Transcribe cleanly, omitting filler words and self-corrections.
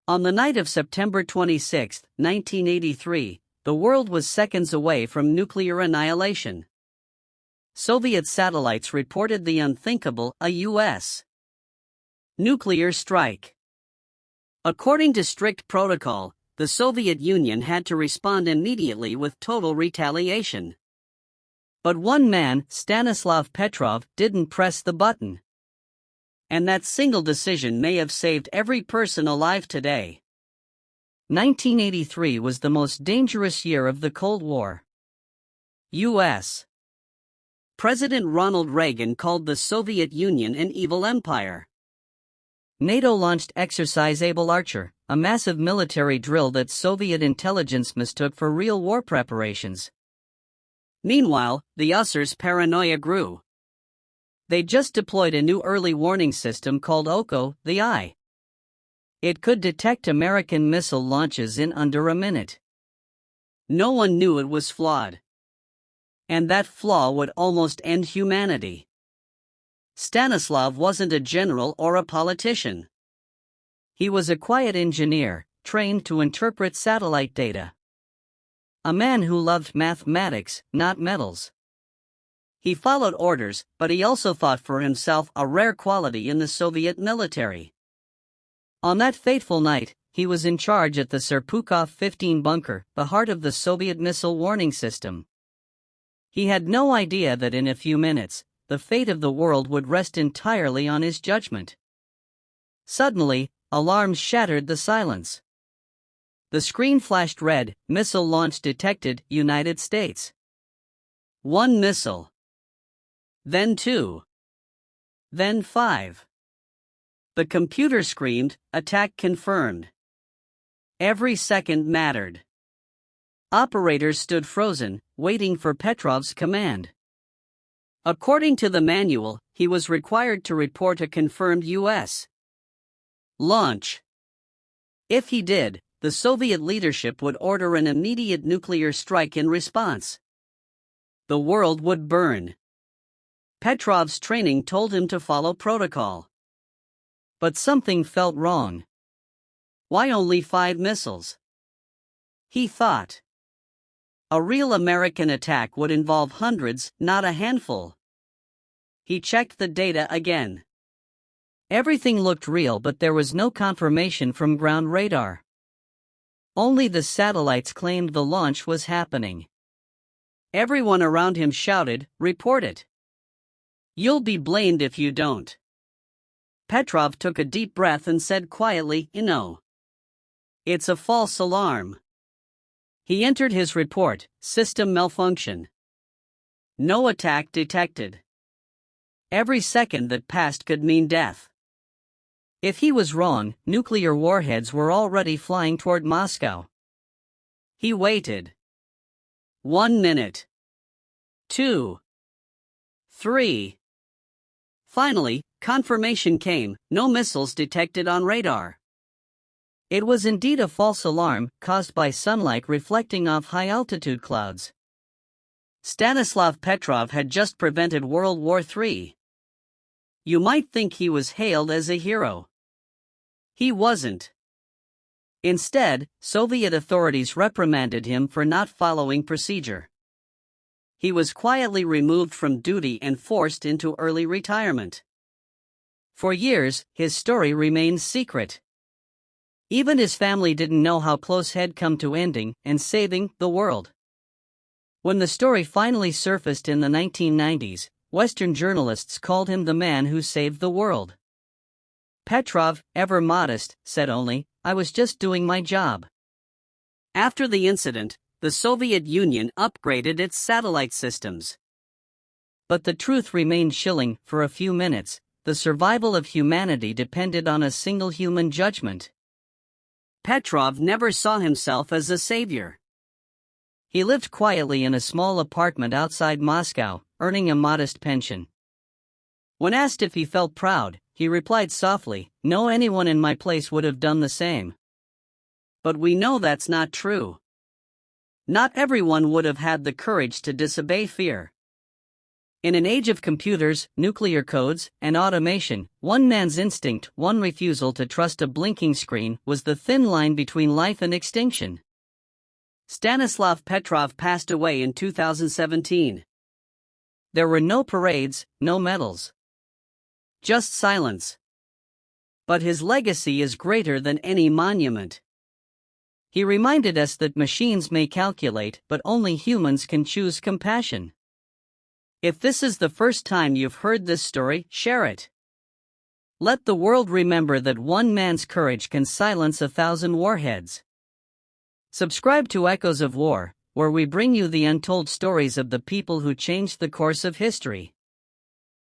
On the night of September 26, 1983, the world was seconds away from nuclear annihilation. Soviet satellites reported the unthinkable, a U.S. nuclear strike. According to strict protocol, the Soviet Union had to respond immediately with total retaliation. But one man, Stanislav Petrov, didn't press the button. And that single decision may have saved every person alive today. 1983 was the most dangerous year of the Cold War. U.S. President Ronald Reagan called the Soviet Union an evil empire. NATO launched Exercise Able Archer, a massive military drill that Soviet intelligence mistook for real war preparations. Meanwhile, the USSR's paranoia grew. They just deployed a new early warning system called OCO, the Eye. It could detect American missile launches in under a minute. No one knew it was flawed. And that flaw would almost end humanity. Stanislav wasn't a general or a politician. He was a quiet engineer, trained to interpret satellite data. A man who loved mathematics, not medals. He followed orders, but he also fought for himself, a rare quality in the Soviet military. On that fateful night, he was in charge at the Serpukhov 15 bunker, the heart of the Soviet missile warning system. He had no idea that in a few minutes, the fate of the world would rest entirely on his judgment. Suddenly, alarms shattered the silence. The screen flashed red, missile launch detected, United States. One missile. Then 2. Then 5. The computer screamed, attack confirmed. Every second mattered. Operators stood frozen, waiting for Petrov's command. According to the manual, he was required to report a confirmed U.S. launch. If he did, the Soviet leadership would order an immediate nuclear strike in response. The world would burn. Petrov's training told him to follow protocol. But something felt wrong. Why only 5 missiles? He thought. A real American attack would involve hundreds, not a handful. He checked the data again. Everything looked real, but there was no confirmation from ground radar. Only the satellites claimed the launch was happening. Everyone around him shouted, "Report it. You'll be blamed if you don't." Petrov took a deep breath and said quietly, "No. It's a false alarm." He entered his report, system malfunction. No attack detected. Every second that passed could mean death. If he was wrong, nuclear warheads were already flying toward Moscow. He waited. 1 minute. 2. 3. Finally, confirmation came, no missiles detected on radar. It was indeed a false alarm, caused by sunlight reflecting off high-altitude clouds. Stanislav Petrov had just prevented World War III. You might think he was hailed as a hero. He wasn't. Instead, Soviet authorities reprimanded him for not following procedure. He was quietly removed from duty and forced into early retirement. For years, his story remained secret. Even his family didn't know how close he'd come to ending and saving the world. When the story finally surfaced in the 1990s, Western journalists called him the man who saved the world. Petrov, ever modest, said only, "I was just doing my job." After the incident, the Soviet Union upgraded its satellite systems. But the truth remained chilling. For a few minutes, the survival of humanity depended on a single human judgment. Petrov never saw himself as a savior. He lived quietly in a small apartment outside Moscow, earning a modest pension. When asked if he felt proud, he replied softly, "No, anyone in my place would have done the same." But we know that's not true. Not everyone would have had the courage to disobey fear. In an age of computers, nuclear codes, and automation, one man's instinct, one refusal to trust a blinking screen, was the thin line between life and extinction. Stanislav Petrov passed away in 2017. There were no parades, no medals. Just silence. But his legacy is greater than any monument. He reminded us that machines may calculate, but only humans can choose compassion. If this is the first time you've heard this story, share it. Let the world remember that one man's courage can silence 1,000 warheads. Subscribe to Echoes of War, where we bring you the untold stories of the people who changed the course of history.